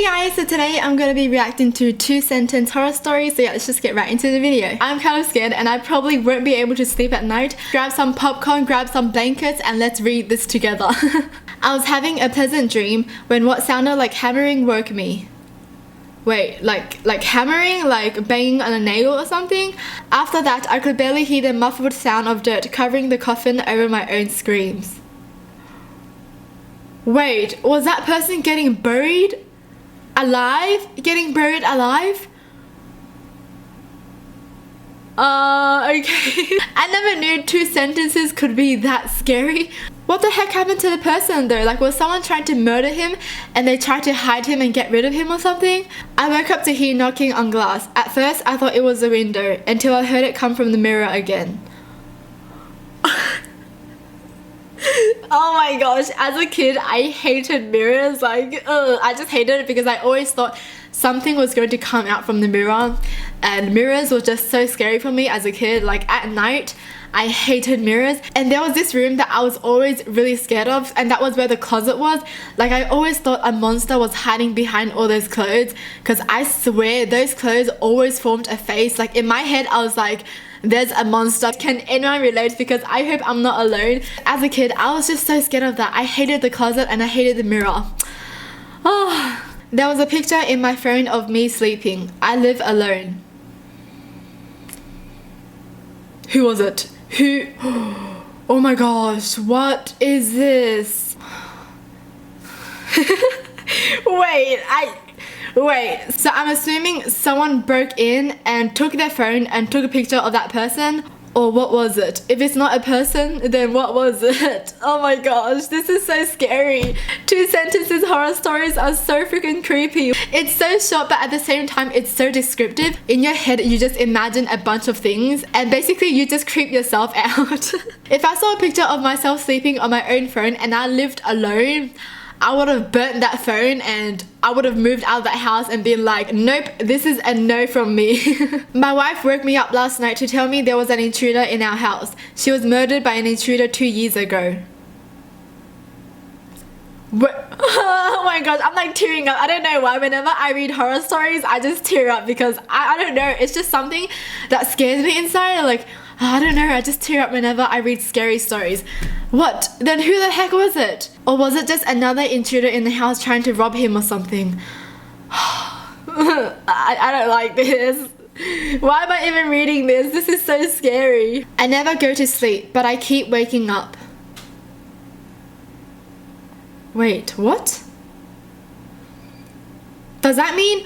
Hey guys, so today I'm going to be reacting to 2-sentence horror stories, so yeah, let's just get right into the video. I'm kind of scared and I probably won't be able to sleep at night. Grab some popcorn, grab some blankets, and let's read this together. I was having a pleasant dream when what sounded like hammering woke me. Wait, like hammering, like banging on a nail or something? After that, I could barely hear the muffled sound of dirt covering the coffin over my own screams. Wait, was that person getting buried? Alive? Getting buried alive? Okay. I never knew 2 sentences could be that scary. What the heck happened to the person though? Like, was someone trying to murder him and they tried to hide him and get rid of him or something? I woke up to hear knocking on glass. At first, I thought it was the window until I heard it come from the mirror again. Oh my gosh, as a kid I hated mirrors, I just hated it because I always thought something was going to come out from the mirror, and mirrors were just so scary for me as a kid. Like at night I hated mirrors, and there was this room that I was always really scared of, and that was where the closet was. Like I always thought a monster was hiding behind all those clothes, because I swear those clothes always formed a face. Like in my head I was like, there's a monster. Can anyone relate? Because I hope I'm not alone. As a kid, I was just so scared of that. I hated the closet and I hated the mirror. Oh, there was a picture in my phone of me sleeping. I live alone. Who was it? Who? Oh my gosh, what is this? Wait, so I'm assuming someone broke in and took their phone and took a picture of that person? Or what was it? If it's not a person, then what was it? Oh my gosh, this is so scary. 2 sentences horror stories are so freaking creepy. It's so short, but at the same time it's so descriptive. In your head you just imagine a bunch of things and basically you just creep yourself out. If I saw a picture of myself sleeping on my own phone and I lived alone, I would have burnt that phone and I would have moved out of that house and been like, nope, this is a no from me. My wife woke me up last night to tell me there was an intruder in our house. She was murdered by an intruder 2 years ago. Oh my gosh, I'm like tearing up. I don't know why. Whenever I read horror stories, I just tear up because I don't know. It's just something that scares me inside. Like, I don't know, I just tear up whenever I read scary stories. What? Then who the heck was it? Or was it just another intruder in the house trying to rob him or something? I don't like this. Why am I even reading this? This is so scary. I never go to sleep, but I keep waking up. Wait, what? Does that mean...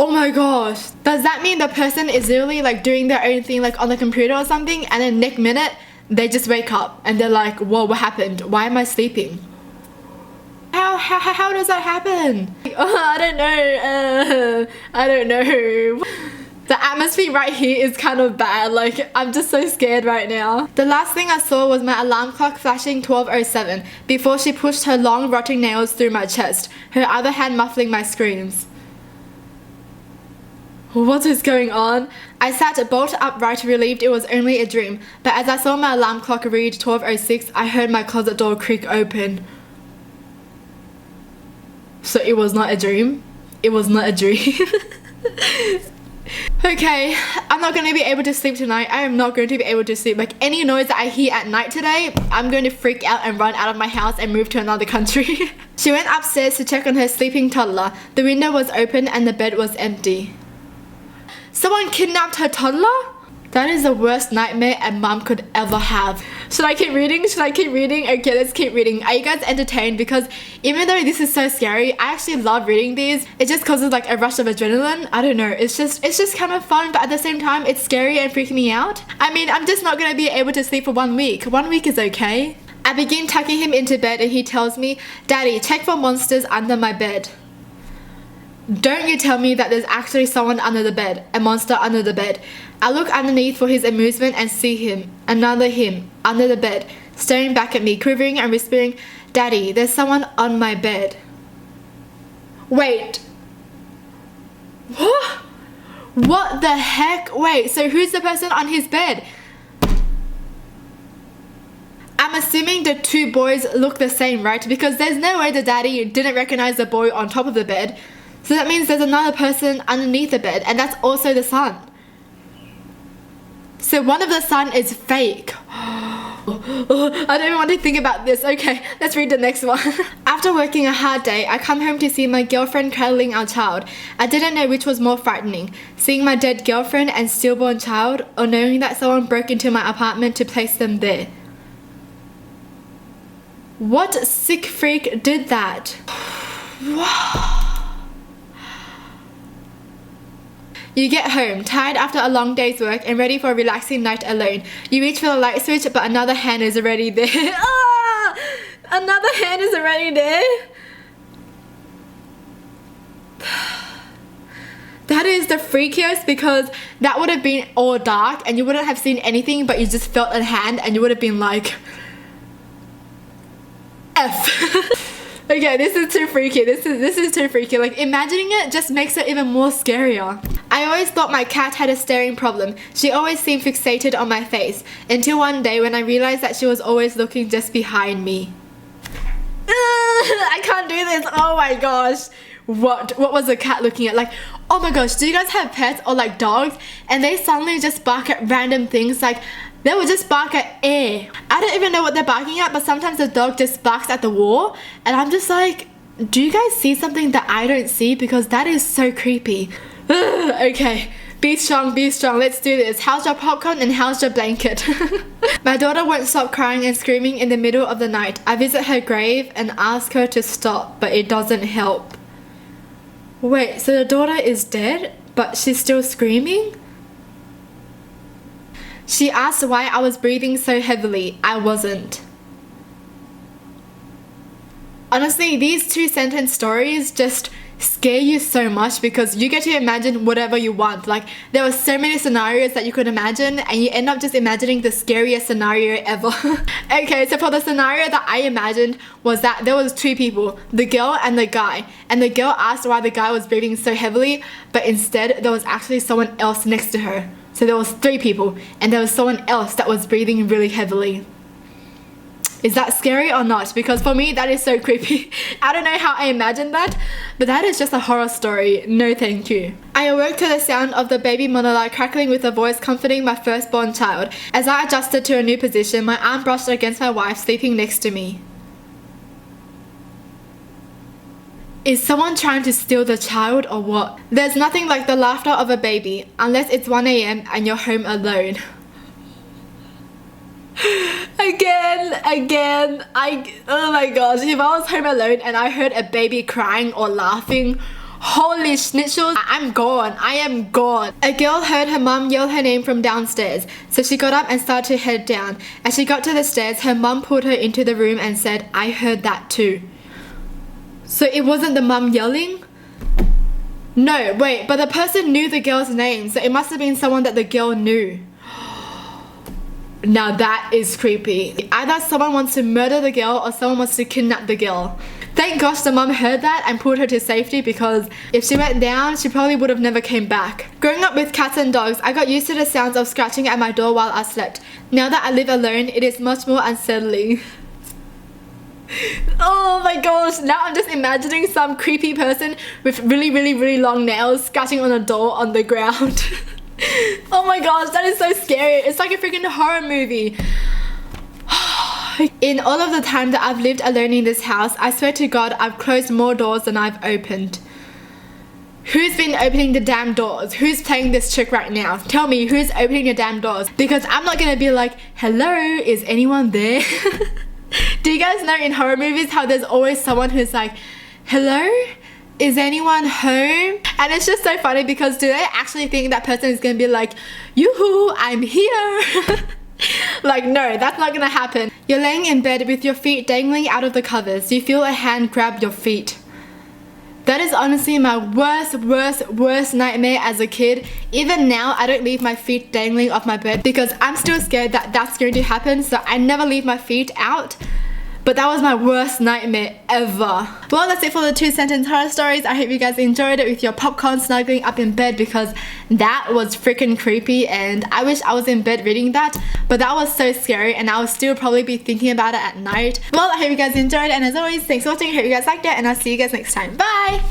Oh my gosh, does that mean the person is literally like doing their own thing like on the computer or something, and then next minute they just wake up and they're like, whoa, what happened? Why am I sleeping? How does that happen? Oh, I don't know. The atmosphere right here is kind of bad. Like, I'm just so scared right now. The last thing I saw was my alarm clock flashing 12:07 before she pushed her long rotting nails through my chest, her other hand muffling my screams. What is going on? I sat bolt upright, relieved it was only a dream, but as I saw my alarm clock read 12:06, I heard my closet door creak open. So it was not a dream? It was not a dream. Okay, I'm not going to be able to sleep tonight. I am not going to be able to sleep. Like, any noise that I hear at night today, I'm going to freak out and run out of my house and move to another country. She went upstairs to check on her sleeping toddler. The window was open and the bed was empty. Someone kidnapped her toddler? That is the worst nightmare a mum could ever have. Should I keep reading? Should I keep reading? Okay, let's keep reading. Are you guys entertained? Because even though this is so scary, I actually love reading these. It just causes like a rush of adrenaline. I don't know. It's just kind of fun, but at the same time, it's scary and freaking me out. I mean, I'm just not going to be able to sleep for 1 week. 1 week is okay. I begin tucking him into bed and he tells me, Daddy, check for monsters under my bed. Don't you tell me that there's actually someone under the bed, a monster under the bed. I look underneath for his amusement and see him, another him, under the bed, staring back at me, quivering and whispering, Daddy, there's someone on my bed. Wait. What? What the heck? Wait, so who's the person on his bed? I'm assuming the two boys look the same, right? Because there's no way the daddy didn't recognize the boy on top of the bed. So that means there's another person underneath the bed, and that's also the son. So one of the son is fake. I don't even want to think about this. Okay, let's read the next one. After working a hard day, I come home to see my girlfriend cuddling our child. I didn't know which was more frightening, seeing my dead girlfriend and stillborn child, or knowing that someone broke into my apartment to place them there. What sick freak did that? You get home, tired after a long day's work and ready for a relaxing night alone. You reach for the light switch, but another hand is already there. Ah! Another hand is already there. That is the freakiest, because that would have been all dark and you wouldn't have seen anything, but you just felt a hand and you would have been like, F. Okay, this is too freaky. This is too freaky. Like, imagining it just makes it even more scarier. I always thought my cat had a staring problem. She always seemed fixated on my face, until one day when I realized that she was always looking just behind me. I can't do this. Oh my gosh. What was the cat looking at? Like, oh my gosh, do you guys have pets or like dogs and they suddenly just bark at random things? Like, they will just bark at air. I don't even know what they're barking at, but sometimes the dog just barks at the wall and I'm just like, do you guys see something that I don't see? Because that is so creepy. Okay, be strong, let's do this. How's your popcorn and how's your blanket? My daughter won't stop crying and screaming in the middle of the night. I visit her grave and ask her to stop, but it doesn't help. Wait, so the daughter is dead, but she's still screaming? She asked why I was breathing so heavily. I wasn't. Honestly, these two sentence stories just scare you so much because you get to imagine whatever you want. Like, there were so many scenarios that you could imagine and you end up just imagining the scariest scenario ever. Okay, so for the scenario that I imagined was that there was two people, the girl and the guy, and the girl asked why the guy was breathing so heavily, but instead there was actually someone else next to her. So there was three people and there was someone else that was breathing really heavily. Is that scary or not? Because for me, that is so creepy. I don't know how I imagined that, but that is just a horror story. No thank you. I awoke to the sound of the baby monologue crackling with a voice comforting my firstborn child. As I adjusted to a new position, my arm brushed against my wife sleeping next to me. Is someone trying to steal the child or what? There's nothing like the laughter of a baby, unless it's 1 AM and you're home alone. Again, oh my gosh, if I was home alone and I heard a baby crying or laughing, holy schnitzels, I'm gone. I am gone. A girl heard her mum yell her name from downstairs, so she got up and started to head down. As she got to the stairs, her mum pulled her into the room and said, I heard that too. So it wasn't the mum yelling? No, wait, but the person knew the girl's name, so it must have been someone that the girl knew. Now that is creepy. Either someone wants to murder the girl or someone wants to kidnap the girl. Thank gosh the mum heard that and pulled her to safety, because if she went down, she probably would have never came back. Growing up with cats and dogs, I got used to the sounds of scratching at my door while I slept. Now that I live alone, it is much more unsettling. Oh my gosh, now I'm just imagining some creepy person with really long nails scratching on a door on the ground. Oh my gosh, that is so scary. It's like a freaking horror movie. In all of the time that I've lived alone in this house, I swear to God, I've closed more doors than I've opened. Who's been opening the damn doors? Who's playing this trick right now? Tell me, who's opening the damn doors? Because I'm not gonna be like, hello, is anyone there? Do you guys know in horror movies how there's always someone who's like, hello? Is anyone home? And it's just so funny because do they actually think that person is gonna be like, yoo-hoo, I'm here? Like, no, that's not gonna happen. You're laying in bed with your feet dangling out of the covers. You feel a hand grab your feet. That is honestly my worst nightmare as a kid. Even now, I don't leave my feet dangling off my bed because I'm still scared that that's going to happen, so I never leave my feet out. but that was my worst nightmare ever. Well, that's it for the 2-sentence horror stories. I hope you guys enjoyed it with your popcorn snuggling up in bed, because that was freaking creepy and I wish I was in bed reading that, but that was so scary and I will still probably be thinking about it at night. Well, I hope you guys enjoyed it, and as always, thanks for watching. I hope you guys liked it, and I'll see you guys next time. Bye!